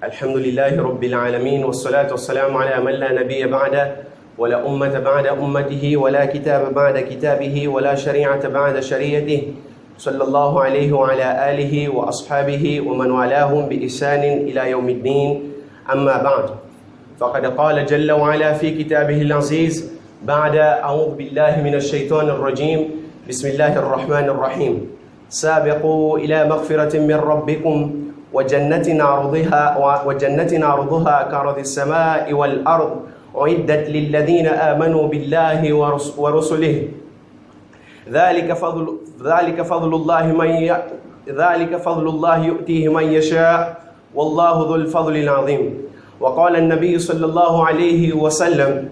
الحمد لله رب العالمين والصلاة والسلام على من لا نبي بعده ولا أمة بعد أمته ولا كتاب بعد كتابه ولا شريعة بعد شريعته صلى الله عليه وعلى آله وأصحابه ومن والاهم بإحسان إلى يوم الدين. أما بعد، فقد قال جل وعلا في كتابه العزيز بعد أعوذ بالله من الشيطان الرجيم بسم الله الرحمن الرحيم: سابقوا إلى مغفرة من ربكم وجنة عرضها كعرض السماء والأرض أعدت للذين آمنوا بالله ورسله ذلك فضل الله يؤتيه من يشاء والله ذو الفضل العظيم. وقال النبي صلى الله عليه وسلم: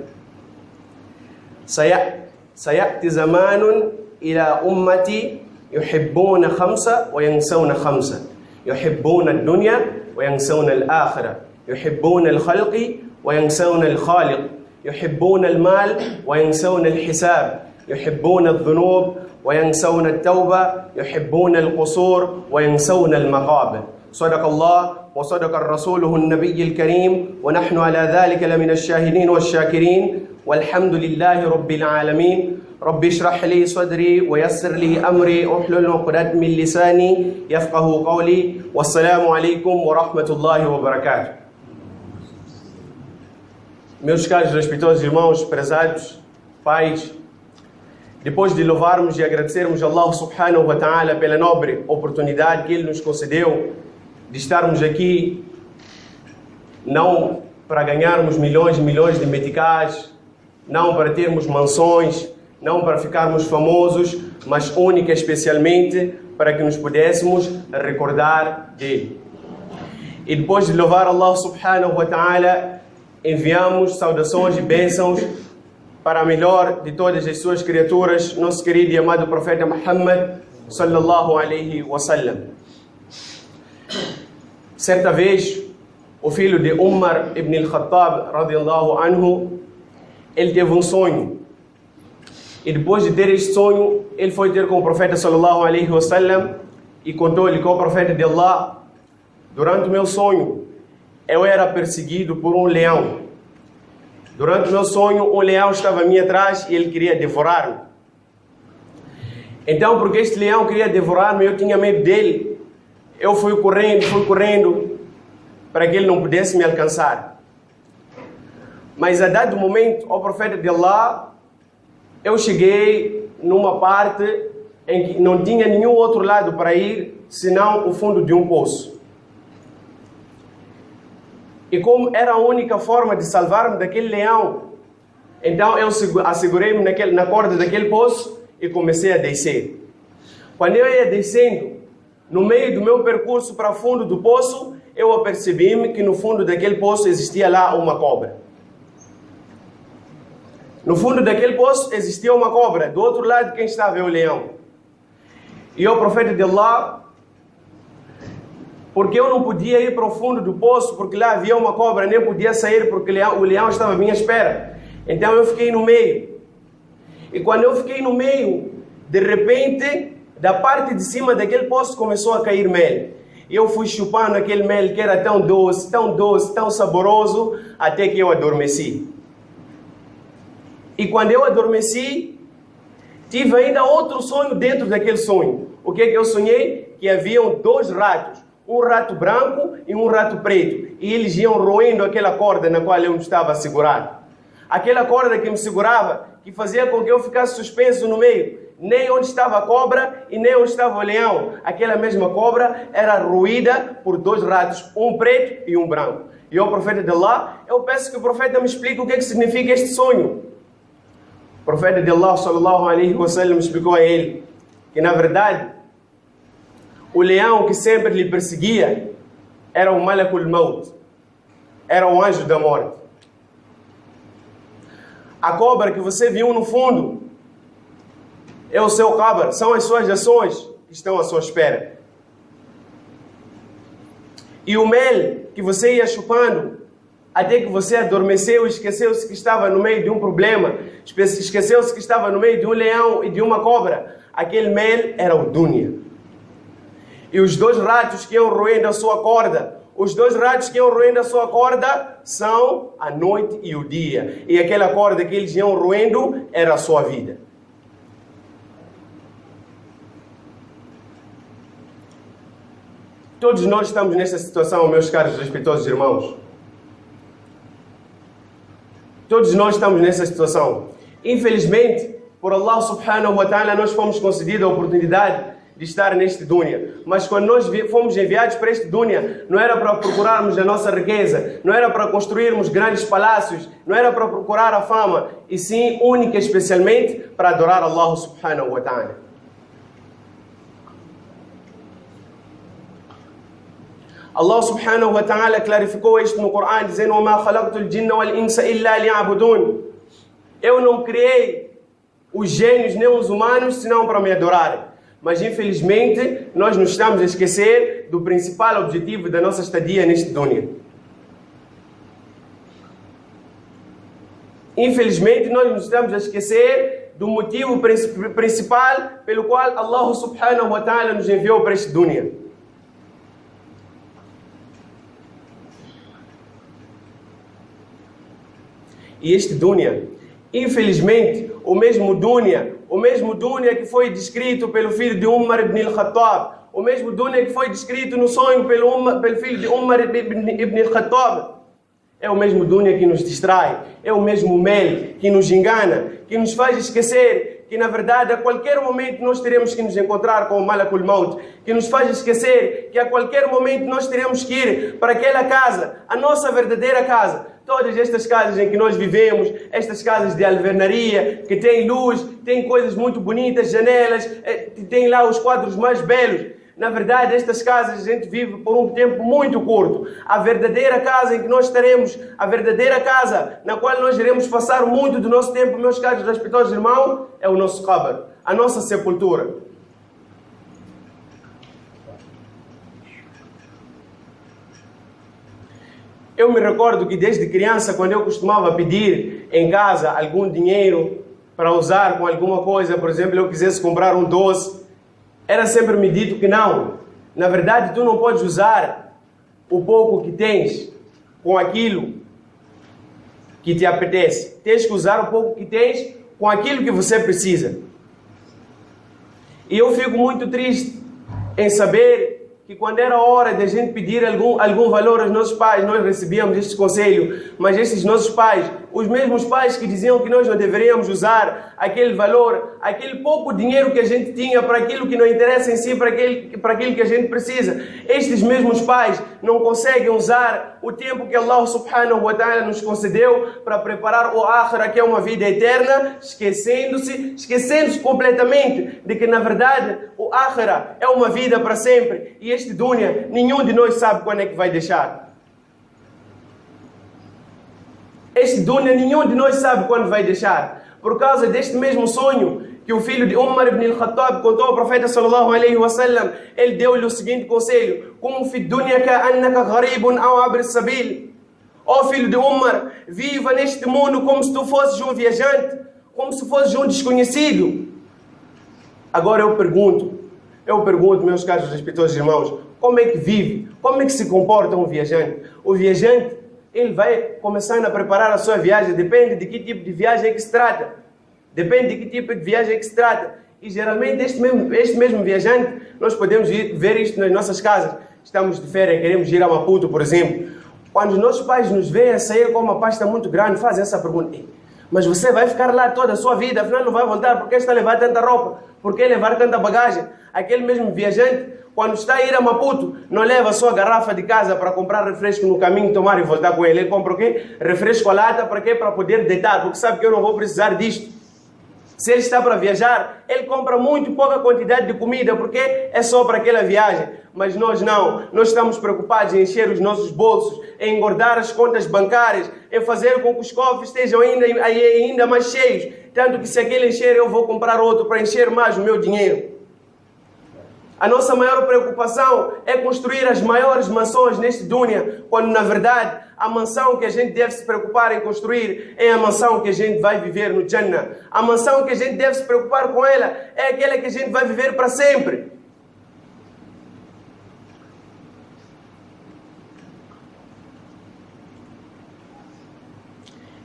سيأتي زمان إلى أمتي يحبون خمسة وينسون خمسة، يحبون الدنيا وينسون الآخرة، يحبون الخلق وينسون الخالق، يحبون المال وينسون الحساب، يحبون الذنوب وينسون التوبة، يحبون القصور وينسون المقابر. صدق الله وصدق رسوله النبي الكريم، ونحن على ذلك لمن الشاهدين والشاكرين، والحمد لله رب العالمين. رب اشرح لي صدري ويسر لي أمري واحلل عقدة من لساني يفقه قولي. والسلام عليكم ورحمة الله وبركاته. Meus caros respeitosos irmãos, prezados pais, depois de louvarmos e agradecermos a Allah subhanahu wa ta'ala pela nobre oportunidade que Ele nos concedeu de estarmos aqui, não para ganharmos milhões e milhões de meticais, não para termos mansões, não para ficarmos famosos, mas única e especialmente para que nos pudéssemos recordar dele. E depois de louvar Allah subhanahu wa ta'ala, enviamos saudações e bênçãos para a melhor de todas as suas criaturas, nosso querido e amado profeta Muhammad sallallahu alaihi wasallam. Certa vez, o filho de Umar ibn al-Khattab radiyallahu anhu, ele teve um sonho. E depois de ter este sonho, ele foi ter com o profeta sallallahu alaihi wasallam e contou-lhe que o profeta de Allah: durante o meu sonho, eu era perseguido por um leão. Durante o meu sonho, um leão estava a mim atrás e ele queria devorar-me. Então, porque este leão queria devorar-me, eu tinha medo dele. Eu fui correndo para que ele não pudesse me alcançar. Mas a dado momento, o profeta de Allah, eu cheguei numa parte em que não tinha nenhum outro lado para ir, senão o fundo de um poço. E como era a única forma de salvar-me daquele leão, então eu assegurei-me na corda daquele poço e comecei a descer. Quando eu ia descendo, no meio do meu percurso para o fundo do poço, eu apercebi-me que no fundo daquele poço existia lá uma cobra. No fundo daquele poço existia uma cobra. Do outro lado, quem estava é o leão. E o profeta de Allah, porque eu não podia ir para o fundo do poço, porque lá havia uma cobra, nem podia sair porque o leão estava à minha espera. Então eu fiquei no meio. E quando eu fiquei no meio, de repente, da parte de cima daquele poço começou a cair mel. E eu fui chupando aquele mel que era tão doce, tão saboroso, até que eu adormeci. E quando eu adormeci, tive ainda outro sonho dentro daquele sonho. O que é que eu sonhei? Que haviam dois ratos, um rato branco e um rato preto. E eles iam roendo aquela corda na qual eu estava segurado. Aquela corda que me segurava, que fazia com que eu ficasse suspenso no meio. Nem onde estava a cobra e nem onde estava o leão. Aquela mesma cobra era roída por dois ratos, um preto e um branco. E o profeta de Allah, eu peço que o profeta me explique o que é que significa este sonho. O profeta de Allah sallallahu alaihi wasallam explicou a ele que na verdade o leão que sempre lhe perseguia era o Malakul Maut, era um anjo da morte. A cobra que você viu no fundo é o seu cabra, são as suas ações que estão à sua espera. E o mel que você ia chupando, até que você adormeceu e esqueceu-se que estava no meio de um problema, esqueceu-se que estava no meio de um leão e de uma cobra. Aquele mel era o Dunya. E os 2 ratos que iam roendo a sua corda, são a noite e o dia. E aquela corda que eles iam roendo era a sua vida. Todos nós estamos nesta situação, meus caros respeitosos irmãos. Todos nós estamos nessa situação. Infelizmente, por Allah subhanahu wa ta'ala, nós fomos concedidos a oportunidade de estar neste dunya. Mas quando nós fomos enviados para este dunya, não era para procurarmos a nossa riqueza, não era para construirmos grandes palácios, não era para procurar a fama, e sim, única e especialmente, para adorar Allah subhanahu wa ta'ala. Allah subhanahu wa ta'ala clarificou isto no Corão, dizendo: وَمَا خَلَقْتُ الْجِنَّ وَالْإِنسَ إِلَّا لِيَعْبُدُونَ. Eu não criei os gênios nem os humanos senão para me adorarem. Mas infelizmente nós nos estamos a esquecer do principal objetivo da nossa estadia neste dunya. Infelizmente nós nos estamos a esquecer do motivo principal pelo qual Allah subhanahu wa ta'ala nos enviou para este dunya. E este dunya, infelizmente, o mesmo dunya que foi descrito pelo filho de Umar ibn al-Khattab, o mesmo dunya que foi descrito no sonho pelo filho de Umar ibn al-Khattab, é o mesmo dunya que nos distrai, é o mesmo mel que nos engana, que nos faz esquecer que na verdade a qualquer momento nós teremos que nos encontrar com o Malakul Maut, que nos faz esquecer que a qualquer momento nós teremos que ir para aquela casa, a nossa verdadeira casa. Todas estas casas em que nós vivemos, estas casas de alvenaria, que têm luz, têm coisas muito bonitas, janelas, tem lá os quadros mais belos. Na verdade, estas casas a gente vive por um tempo muito curto. A verdadeira casa em que nós estaremos, a verdadeira casa na qual nós iremos passar muito do nosso tempo, meus caros respeitosos irmãos, é o nosso qabr, a nossa sepultura. Eu me recordo que desde criança, quando eu costumava pedir em casa algum dinheiro para usar com alguma coisa, por exemplo, eu quisesse comprar um doce, era sempre me dito que não. Na verdade, tu não podes usar o pouco que tens com aquilo que te apetece. Tens que usar o pouco que tens com aquilo que você precisa. E eu fico muito triste em saber que quando era hora de a gente pedir algum valor aos nossos pais, nós recebíamos este conselho, mas esses nossos pais, os mesmos pais que diziam que nós não deveríamos usar aquele valor, aquele pouco dinheiro que a gente tinha para aquilo que não interessa em si, para aquilo que a gente precisa, estes mesmos pais não conseguem usar o tempo que Allah subhanahu wa ta'ala nos concedeu para preparar o akhira, que é uma vida eterna, esquecendo-se completamente de que na verdade o akhira é uma vida para sempre, e este dunya nenhum de nós sabe quando é que vai deixar. Este dunya nenhum de nós sabe quando vai deixar. Por causa deste mesmo sonho que o filho de Umar ibn al-Khattab contou ao profeta sallallahu alaihi wasallam, ele deu-lhe o seguinte conselho: "Kum fi dunya ka'annaka gharibun aw abr sabil." Ó filho de Umar, viva neste mundo como se tu fosses um viajante, como se fosses um desconhecido. Agora eu pergunto, meus caros respeitosos irmãos, como é que vive, como é que se comporta um viajante? O viajante, ele vai começando a preparar a sua viagem, depende de que tipo de viagem é que se trata. E geralmente este mesmo viajante, nós podemos ver isto nas nossas casas. Estamos de férias, queremos ir a Maputo, por exemplo. Quando os nossos pais nos veem a sair com uma pasta muito grande, fazem essa pergunta: mas você vai ficar lá toda a sua vida, afinal não vai voltar, por que está a levar tanta roupa? Por que levar tanta bagagem? Aquele mesmo viajante, quando está a ir a Maputo, não leva a sua garrafa de casa para comprar refresco no caminho, tomar e voltar com ele. Ele compra o quê? Refresco à lata, para quê? Para poder deitar, porque sabe que eu não vou precisar disto. Se ele está para viajar, ele compra muito pouca quantidade de comida, porque é só para aquela viagem. Mas nós não. Nós estamos preocupados em encher os nossos bolsos, em engordar as contas bancárias, em fazer com que os cofres estejam ainda mais cheios. Tanto que se aquele encher, eu vou comprar outro para encher mais o meu dinheiro. A nossa maior preocupação é construir as maiores mansões neste dunya, quando na verdade a mansão que a gente deve se preocupar em construir é a mansão que a gente vai viver no Jannah. A mansão que a gente deve se preocupar com ela é aquela que a gente vai viver para sempre.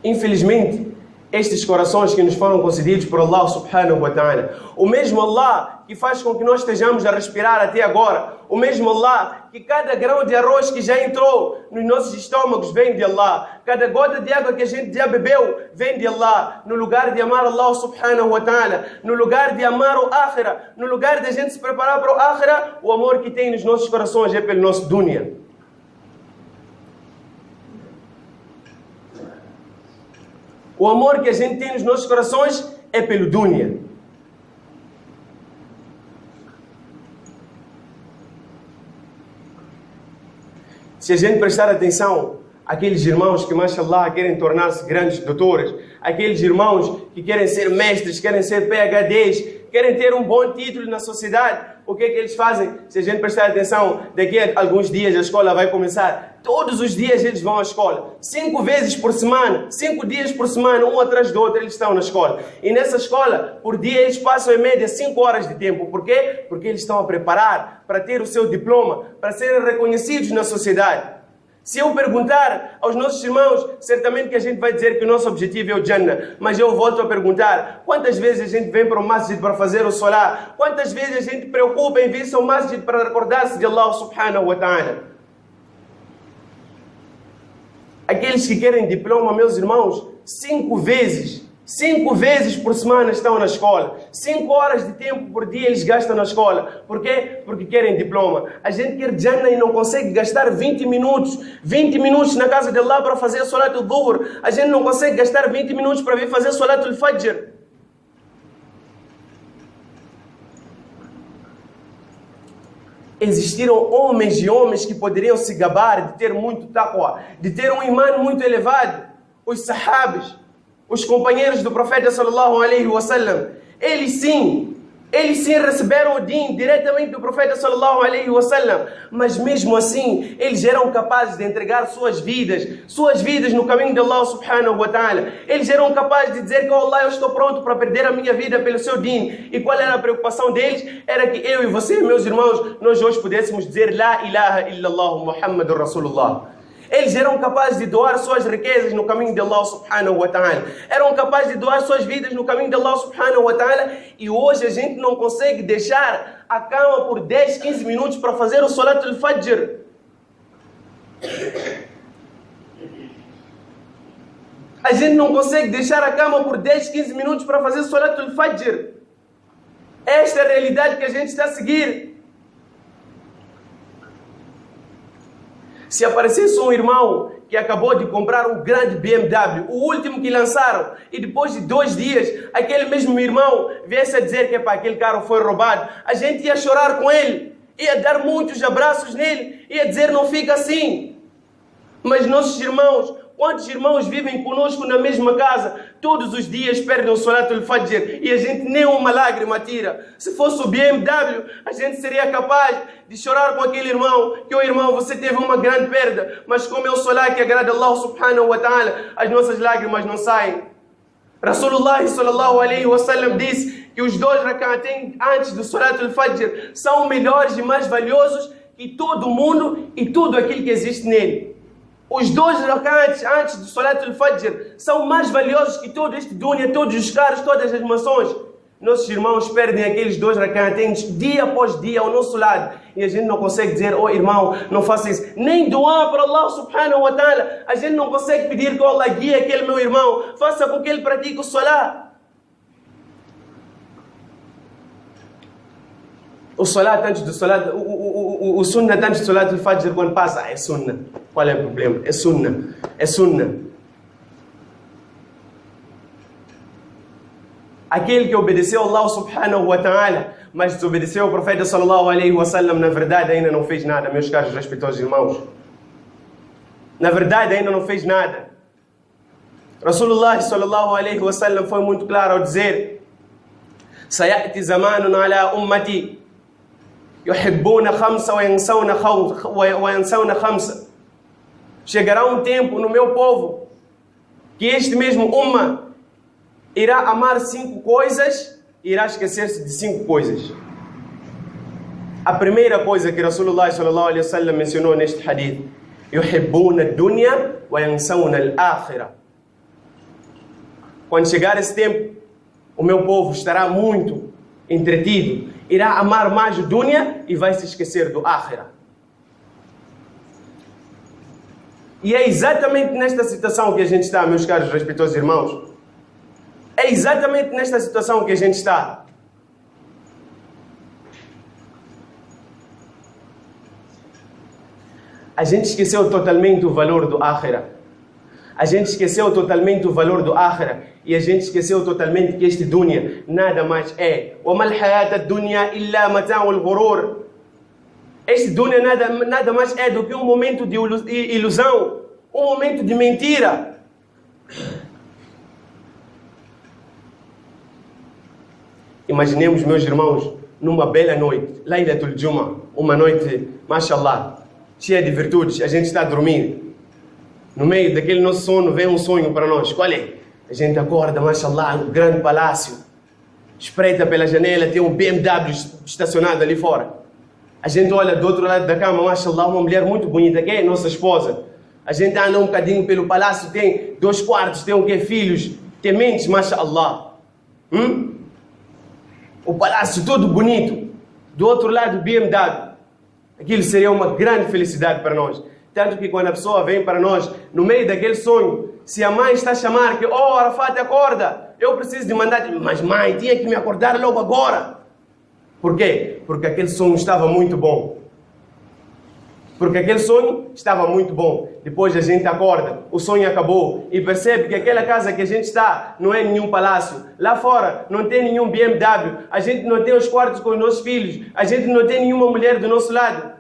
Infelizmente, estes corações que nos foram concedidos por Allah subhanahu wa ta'ala, o mesmo Allah que faz com que nós estejamos a respirar até agora, o mesmo Allah que cada grão de arroz que já entrou nos nossos estômagos vem de Allah, cada gota de água que a gente já bebeu vem de Allah, no lugar de amar Allah subhanahu wa ta'ala, no lugar de amar o Akhira, no lugar de a gente se preparar para o Akhira, o amor que tem nos nossos corações é pelo nosso dunya. O amor que a gente tem nos nossos corações é pelo dunya. Se a gente prestar atenção àqueles irmãos que, mashallah, querem tornar-se grandes doutores, aqueles irmãos que querem ser mestres, querem ser PhDs, querem ter um bom título na sociedade, o que é que eles fazem? Se a gente prestar atenção, daqui a alguns dias a escola vai começar. Todos os dias eles vão à escola. 5 vezes por semana, 5 dias por semana, um atrás do outro, eles estão na escola. E nessa escola, por dia, eles passam em média 5 horas de tempo. Por quê? Porque eles estão a preparar para ter o seu diploma, para serem reconhecidos na sociedade. Se eu perguntar aos nossos irmãos, certamente que a gente vai dizer que o nosso objetivo é o Jannah. Mas eu volto a perguntar, quantas vezes a gente vem para o masjid para fazer o salah? Quantas vezes a gente preocupa em vir ao masjid para recordar-se de Allah subhanahu wa ta'ala? Aqueles que querem diploma, meus irmãos, 5 vezes por semana estão na escola. 5 horas de tempo por dia eles gastam na escola. Por quê? Porque querem diploma. A gente quer Jannah e não consegue gastar 20 minutos na casa de Allah para fazer Salat al-Dhuhr. A gente não consegue gastar 20 minutos para vir fazer Salat al-Fajr. Existiram homens e homens que poderiam se gabar de ter muito taqwa, de ter um imã muito elevado. Os sahabis, os companheiros do profeta sallallahu alaihi wasallam, eles sim receberam o din diretamente do profeta sallallahu alaihi wasallam, mas mesmo assim eles eram capazes de entregar suas vidas no caminho de Allah subhanahu wa ta'ala. Eles eram capazes de dizer que, oh Allah, eu estou pronto para perder a minha vida pelo seu din. E qual era a preocupação deles? Era que eu e você, meus irmãos, nós hoje pudéssemos dizer La ilaha illallah Muhammadur Rasulullah. Eles eram capazes de doar suas riquezas no caminho de Allah subhanahu wa ta'ala. Eram capazes de doar suas vidas no caminho de Allah subhanahu wa ta'ala. E hoje a gente não consegue deixar a cama por 10, 15 minutos para fazer o Salat al-Fajr. A gente não consegue deixar a cama por 10, 15 minutos para fazer o Salat al-Fajr. Esta é a realidade que a gente está a seguir. Se aparecesse um irmão que acabou de comprar um grande BMW, o último que lançaram, e depois de 2 dias, aquele mesmo irmão viesse a dizer que aquele carro foi roubado, a gente ia chorar com ele, ia dar muitos abraços nele, ia dizer não fica assim. Mas nossos irmãos, quantos irmãos vivem conosco na mesma casa, todos os dias perdem o Salat al-Fajr e a gente nem uma lágrima tira. Se fosse o BMW, a gente seria capaz de chorar com aquele irmão, que o irmão, você teve uma grande perda, mas como é o Salat que agrada Allah subhanahu wa ta'ala, as nossas lágrimas não saem. Rasulullah sallallahu alaihi wasallam disse que os 2 rak'atain antes do Salat al-Fajr são melhores e mais valiosos que todo o mundo e tudo aquilo que existe nele. Os 2 rak'ats antes do Salat al-Fajr são mais valiosos que todo este dunya, todos os carros, todas as mansões. Nossos irmãos perdem aqueles 2 rak'atains dia após dia ao nosso lado. E a gente não consegue dizer, oh irmão, não faça isso. Nem doar para Allah subhanahu wa ta'ala. A gente não consegue pedir que Allah guie aquele meu irmão. Faça com que ele pratique o salat. O salat antes do salat, o sunnah antes do Salat al-Fajr, quando passa, é sunnah. Qual é o problema? É sunnah. É sunnah. Aquele que obedeceu Allah subhanahu wa ta'ala, mas desobedeceu o profeta sallallahu alaihi wasallam, na verdade ainda não fez nada, meus caros respeitosos irmãos. Na verdade ainda não fez nada. Rasulullah sallallahu alaihi wasallam foi muito claro ao dizer: Sayati zamanun ala ummati يحبون خمسة وينسون خمسة. Chegará um tempo no meu povo que este mesmo Ummah irá amar 5 coisas e irá esquecer-se de 5 coisas. A primeira coisa que Rasulullah sallallahu alaihi wasallam mencionou neste hadith: يحبون الدنيا وينسون الآخرة. Quando chegar esse tempo, o meu povo estará muito entretido, irá amar mais o dunya e vai se esquecer do akhirah. E é exatamente nesta situação que a gente está, meus caros respeitosos irmãos. É exatamente nesta situação que a gente está. A gente esqueceu totalmente o valor do akhirah. A gente esqueceu totalmente o valor do akhirah. E a gente esqueceu totalmente que este dunya nada mais é. وَمَا الْحَيَاةَ الدُّنْيَا إِلَّا مَتَاعُ الْغُرُورِ. Este dunya nada mais é do que um momento de ilusão, um momento de mentira. Imaginemos, meus irmãos, numa bela noite, Laylatul Jum'ah, uma noite, mashallah, cheia de virtudes, a gente está a dormir. No meio daquele nosso sono, vem um sonho para nós. Qual é? A gente acorda, mashallah, um grande palácio. Espreita pela janela, tem um BMW estacionado ali fora. A gente olha do outro lado da cama, mashallah, uma mulher muito bonita, que é nossa esposa. A gente anda um bocadinho pelo palácio, tem 2 quartos, tem o quê? Filhos, tementes, mashallah. O palácio todo bonito. Do outro lado, BMW. Aquilo seria uma grande felicidade para nós. Tanto que quando a pessoa vem para nós, no meio daquele sonho, se a mãe está a chamar que, oh, Arafat, acorda, eu preciso de mandar, mas mãe, tinha que me acordar logo agora. Por quê? Porque aquele sonho estava muito bom. Porque aquele sonho estava muito bom. Depois a gente acorda, o sonho acabou e percebe que aquela casa que a gente está não é nenhum palácio. Lá fora não tem nenhum BMW, a gente não tem os quartos com os nossos filhos, a gente não tem nenhuma mulher do nosso lado.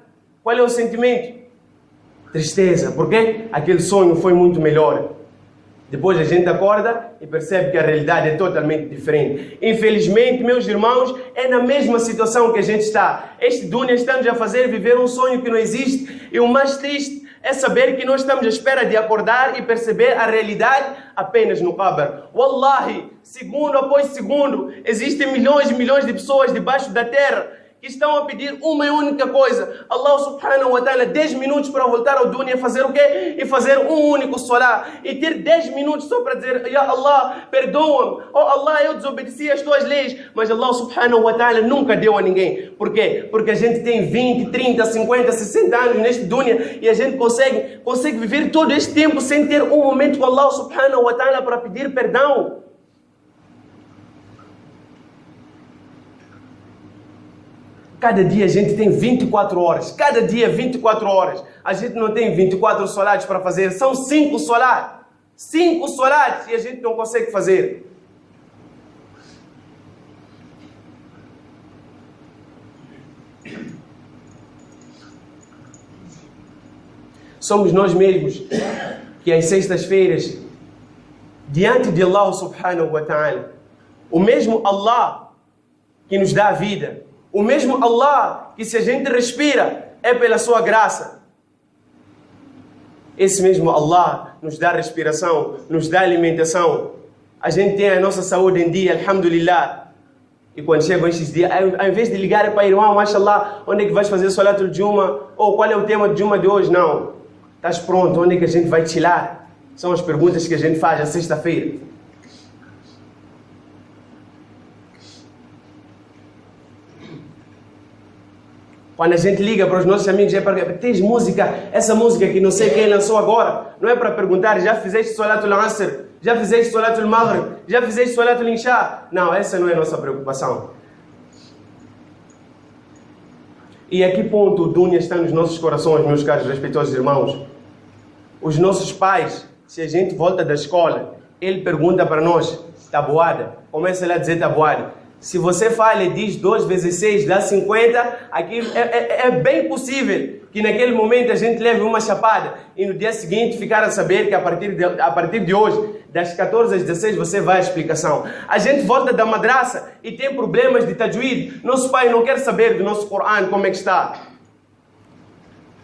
Qual é o sentimento? Tristeza. Por quê? Aquele sonho foi muito melhor. Depois a gente acorda e percebe que a realidade é totalmente diferente. Infelizmente, meus irmãos, é na mesma situação que a gente está. Este dunya está-nos a fazer viver um sonho que não existe. E o mais triste é saber que nós estamos à espera de acordar e perceber a realidade apenas no qabr. Wallahi, segundo após segundo, existem milhões e milhões de pessoas debaixo da terra que estão a pedir uma e única coisa. Allah subhanahu wa ta'ala, 10 minutos para voltar ao dunya e fazer o quê? E fazer um único salah. E ter 10 minutos só para dizer, Ya Allah, perdoa-me. Oh Allah, eu desobedeci às tuas leis. Mas Allah subhanahu wa ta'ala nunca deu a ninguém. Por quê? Porque a gente tem 20, 30, 50, 60 anos neste dunya e a gente consegue viver todo este tempo sem ter um momento com Allah subhanahu wa ta'ala para pedir perdão. Cada dia a gente tem 24 horas. Cada dia 24 horas. A gente não tem 24 salatos para fazer. São 5 salatos. 5 salatos e a gente não consegue fazer. Somos nós mesmos que às sextas-feiras, diante de Allah subhanahu wa ta'ala, o mesmo Allah que nos dá a vida, o mesmo Allah que se a gente respira é pela sua graça. Esse mesmo Allah nos dá respiração, nos dá alimentação. A gente tem a nossa saúde em dia, alhamdulillah. E quando chegam estes dias, ao invés de ligar para o irmão, mashallah, onde é que vais fazer Salatul Jum'ah? Ou qual é o tema de Jum'ah de hoje? Não. Estás pronto? Onde é que a gente vai chilar? São as perguntas que a gente faz na sexta-feira. Quando a gente liga para os nossos amigos, é para tens música, essa música que não sei quem lançou agora, não é para perguntar, já fizeste Salatul Asr, já fizeste Salatul Maghrib, já fizeste Salatul Isha? Não, essa não é a nossa preocupação. E a que ponto o dunya está nos nossos corações, meus caros respeitosos irmãos? Os nossos pais, se a gente volta da escola, ele pergunta para nós, tabuada, começa lá a dizer tabuada. Se você fala e diz 2 vezes 6 dá 50, aquilo é bem possível que naquele momento a gente leve uma chapada e no dia seguinte ficar a saber que a partir de hoje, das 14 às 16, você vai à explicação. A gente volta da madraça e tem problemas de tajwid. Nosso pai não quer saber do nosso Coran como é que está.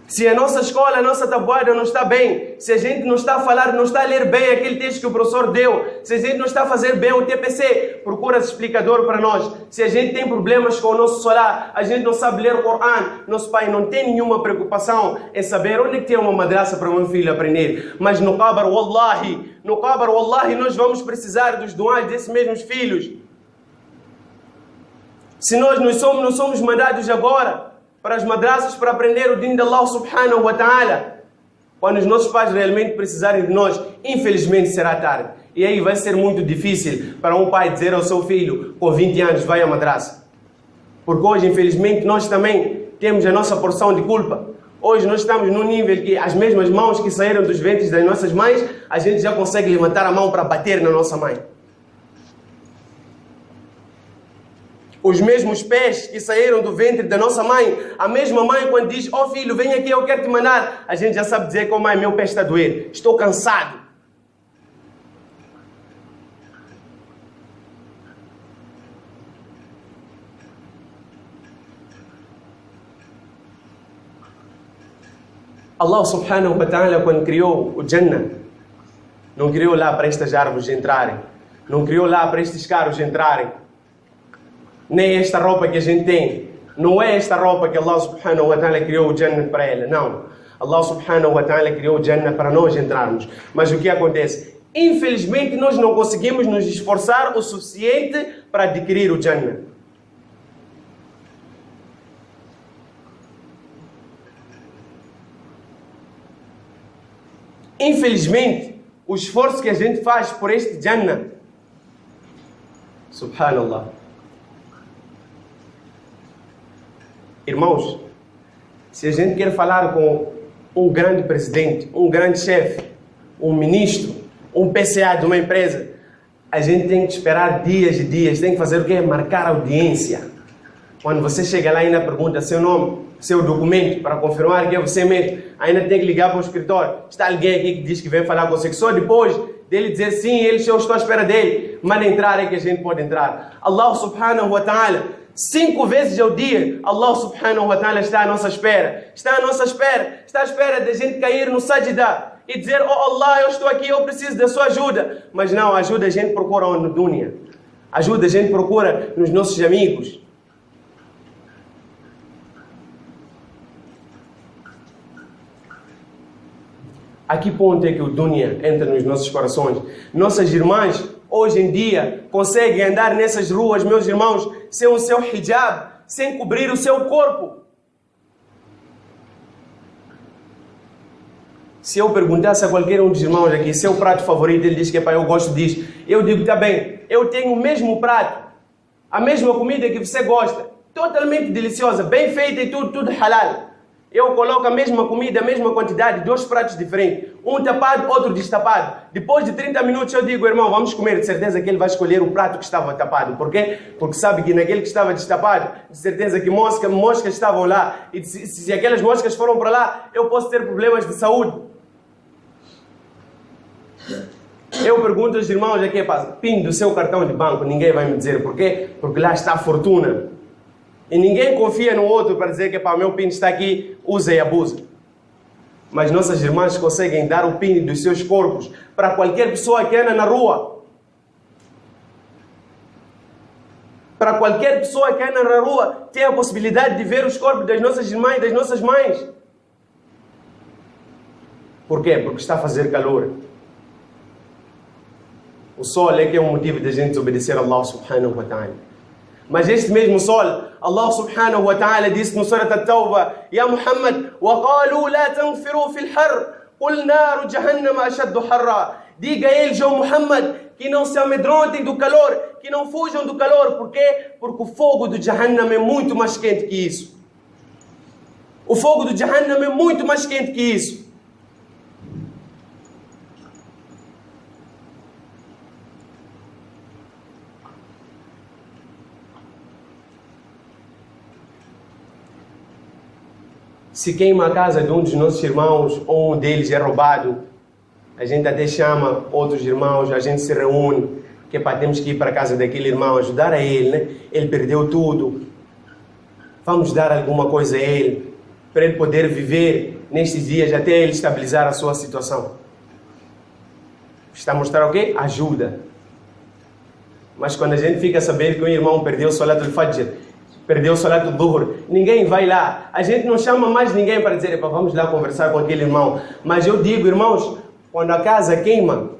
Se a nossa escola, a nossa tabuada não está bem, se a gente não está a falar, não está a ler bem aquele texto que o professor deu, se a gente não está a fazer bem o TPC, procura explicador para nós. Se a gente tem problemas com o nosso solar, a gente não sabe ler o Coran, nosso pai não tem nenhuma preocupação em saber onde é que tem uma madraça para o meu filho aprender. Mas no Qabar, wallahi, nós vamos precisar dos duais desses mesmos filhos. Se nós não somos mandados agora para as madraças para aprender o din de Allah subhanahu wa ta'ala, quando os nossos pais realmente precisarem de nós, infelizmente será tarde. E aí vai ser muito difícil para um pai dizer ao seu filho, com 20 anos, vai à madraça. Porque hoje, infelizmente, nós também temos a nossa porção de culpa. Hoje nós estamos num nível que as mesmas mãos que saíram dos ventres das nossas mães, a gente já consegue levantar a mão para bater na nossa mãe. Os mesmos pés que saíram do ventre da nossa mãe, a mesma mãe quando diz, ó filho, vem aqui, eu quero te mandar, a gente já sabe dizer, como mãe, meu pé está a doer, estou cansado. Allah subhanahu wa ta'ala, quando criou o Jannah, não criou lá para estas árvores entrarem, não criou lá para estes carros entrarem, nem esta roupa que a gente tem. Não é esta roupa que Allah subhanahu wa ta'ala criou o Jannah para ela, não. Allah subhanahu wa ta'ala criou o Jannah para nós entrarmos. Mas o que acontece? Infelizmente nós não conseguimos nos esforçar o suficiente para adquirir o Jannah. Infelizmente, o esforço que a gente faz por este Jannah, subhanallah. Irmãos, se a gente quer falar com um grande presidente, um grande chefe, um ministro, um PCA de uma empresa, a gente tem que esperar dias e dias, tem que fazer o quê? Marcar audiência. Quando você chega lá e ainda pergunta seu nome, seu documento, para confirmar que é você mesmo, ainda tem que ligar para o escritório. Está alguém aqui que diz que vem falar com você, que só depois dele dizer sim, eu estou à espera dele, manda entrar é que a gente pode entrar. Allah subhanahu wa ta'ala, 5 vezes ao dia, Allah subhanahu wa ta'ala está à nossa espera. Está à nossa espera. Está à espera de a gente cair no sajda e dizer, oh Allah, eu estou aqui, eu preciso da sua ajuda. Mas não, ajuda a gente procura no dunya. Ajuda a gente procura nos nossos amigos. A que ponto é que o dunya entra nos nossos corações? Nossas irmãs, hoje em dia, conseguem andar nessas ruas, meus irmãos, sem o seu hijab, sem cobrir o seu corpo. Se eu perguntasse a qualquer um dos irmãos aqui, seu prato favorito, ele diz que eu gosto disso. Eu digo, tá bem, eu tenho o mesmo prato, a mesma comida que você gosta, totalmente deliciosa, bem feita e tudo halal. Eu coloco a mesma comida, a mesma quantidade, 2 pratos diferentes. Um tapado, outro destapado. Depois de 30 minutos eu digo, irmão, vamos comer. De certeza que ele vai escolher o prato que estava tapado. Por quê? Porque sabe que naquele que estava destapado, de certeza que moscas estavam lá. E se aquelas moscas foram para lá, eu posso ter problemas de saúde. Eu pergunto aos irmãos aqui, PIN do seu cartão de banco. Ninguém vai me dizer por quê? Porque lá está a fortuna. E ninguém confia no outro para dizer que o meu PIN está aqui, usa e abusa. Mas nossas irmãs conseguem dar o PIN dos seus corpos para qualquer pessoa que anda na rua. Para qualquer pessoa que anda na rua, tem a possibilidade de ver os corpos das nossas irmãs e das nossas mães. Por quê? Porque está a fazer calor. O sol é que é um motivo de a gente desobedecer a Allah subhanahu wa ta'ala. Mas este mesmo sol, Allah subhanahu wa ta'ala disse no Surat At-Tawbah, Ya Muhammad, وَقَالُوا لَا تَنْفِرُوا فِي الْحَرِّ قُلْ نَارُ جَهَنَّمَ أَشَدُّ حَرًّا. Diga a eles, ó Muhammad, que não se amedrontem do calor, que não fujam do calor. Por quê? Porque o fogo do Jahannam é muito mais quente que isso. O fogo do Jahannam é muito mais quente que isso. Se queima a casa de um dos nossos irmãos ou um deles é roubado, a gente até chama outros irmãos, a gente se reúne, que temos que ir para a casa daquele irmão, ajudar a ele, né? Ele perdeu tudo. Vamos dar alguma coisa a ele, para ele poder viver nestes dias até ele estabilizar a sua situação. Está a mostrar o quê? Ajuda. Mas quando a gente fica a saber que um irmão perdeu o Salat al-Fajr, perdeu o Salat al-Dhuhr, ninguém vai lá. A gente não chama mais ninguém para dizer, vamos lá conversar com aquele irmão. Mas eu digo, irmãos, quando a casa queima,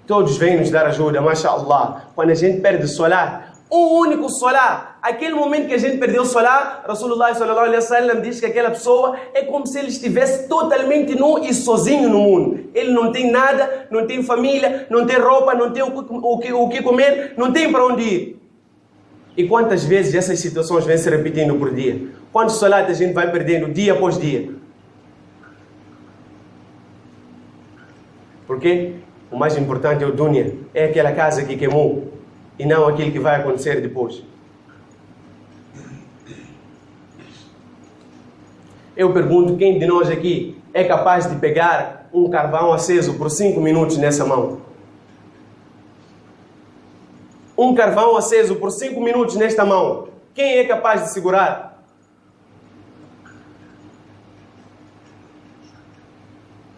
todos vêm nos dar ajuda, mashallah. Quando a gente perde o Salat, um único Salat, aquele momento que a gente perdeu o Salat, Rasulullah sallallahu alaihi wasallam diz que aquela pessoa é como se ele estivesse totalmente nu e sozinho no mundo. Ele não tem nada, não tem família, não tem roupa, não tem o que comer, não tem para onde ir. E quantas vezes essas situações vêm se repetindo por dia? Quantos Salat a gente vai perdendo dia após dia? Porque o mais importante é o dunya, é aquela casa que queimou e não aquilo que vai acontecer depois. Eu pergunto, quem de nós aqui é capaz de pegar um carvão aceso por 5 minutos nessa mão? Um carvão aceso por 5 minutos nesta mão, quem é capaz de segurar?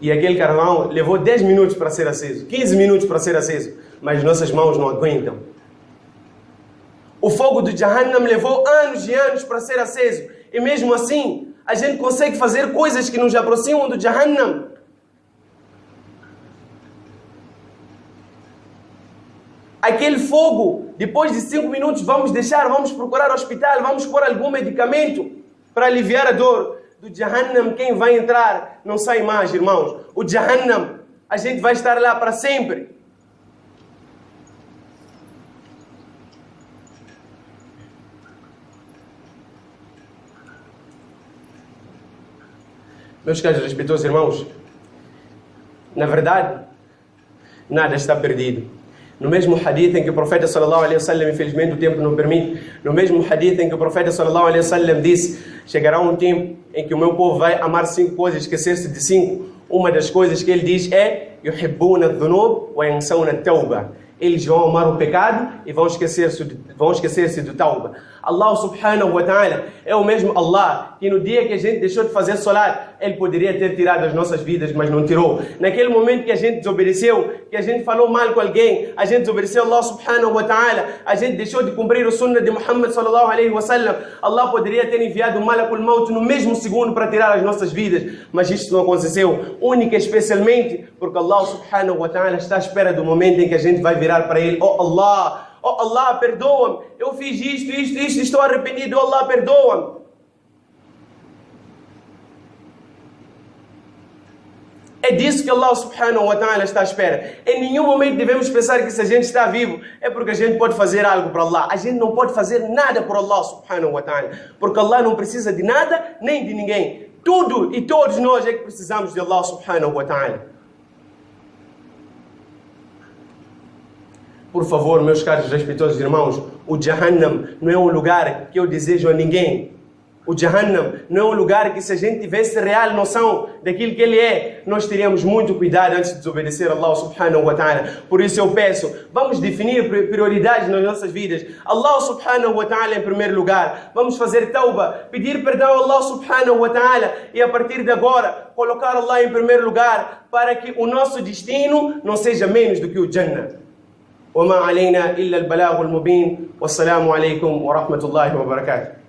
E aquele carvão levou 10 minutos para ser aceso, 15 minutos para ser aceso, mas nossas mãos não aguentam. O fogo do Jahannam levou anos e anos para ser aceso, e mesmo assim, a gente consegue fazer coisas que nos aproximam do Jahannam. Aquele fogo, depois de 5 minutos, vamos procurar hospital, vamos pôr algum medicamento para aliviar a dor. Do Jahannam, quem vai entrar não sai mais, irmãos. O Jahannam, a gente vai estar lá para sempre. Meus caros e respeitosos irmãos, na verdade, nada está perdido. No mesmo hadith em que o profeta sallallahu alaihi wasallam, infelizmente o tempo não permite, no mesmo hadith em que o profeta sallallahu alaihi wasallam disse, chegará um tempo em que o meu povo vai amar 5 coisas, esquecer-se de 5. Uma das coisas que ele diz é yuhibbuna adh-dhunub wa yansawna at-tawbah. Eles vão amar o pecado e vão esquecer-se do tauba. Allah subhanahu wa ta'ala é o mesmo Allah que no dia que a gente deixou de fazer salat, Ele poderia ter tirado as nossas vidas, mas não tirou. Naquele momento que a gente desobedeceu, que a gente falou mal com alguém, a gente desobedeceu Allah subhanahu wa ta'ala, a gente deixou de cumprir o sunnah de Muhammad sallallahu alaihi wasallam, Allah poderia ter enviado o malakul maut no mesmo segundo para tirar as nossas vidas, mas isto não aconteceu, única e especialmente porque Allah subhanahu wa ta'ala está à espera do momento em que a gente vai virar para Ele, oh Allah, perdoa-me, eu fiz isto, estou arrependido, oh Allah, perdoa-me. É disso que Allah subhanahu wa ta'ala está à espera. Em nenhum momento devemos pensar que se a gente está vivo é porque a gente pode fazer algo para Allah. A gente não pode fazer nada por Allah subhanahu wa ta'ala, porque Allah não precisa de nada nem de ninguém. Tudo e todos nós é que precisamos de Allah subhanahu wa ta'ala. Por favor, meus caros e respeitosos irmãos, o Jahannam não é um lugar que eu desejo a ninguém. O Jahannam não é um lugar que, se a gente tivesse real noção daquilo que ele é, nós teríamos muito cuidado antes de desobedecer a Allah subhanahu wa ta'ala. Por isso eu peço, vamos definir prioridades nas nossas vidas. Allah subhanahu wa ta'ala em primeiro lugar. Vamos fazer tauba, pedir perdão a Allah subhanahu wa ta'ala e a partir de agora colocar Allah em primeiro lugar para que o nosso destino não seja menos do que o Jannah. وما علينا إلا البلاغ المبين والسلام عليكم ورحمة الله وبركاته.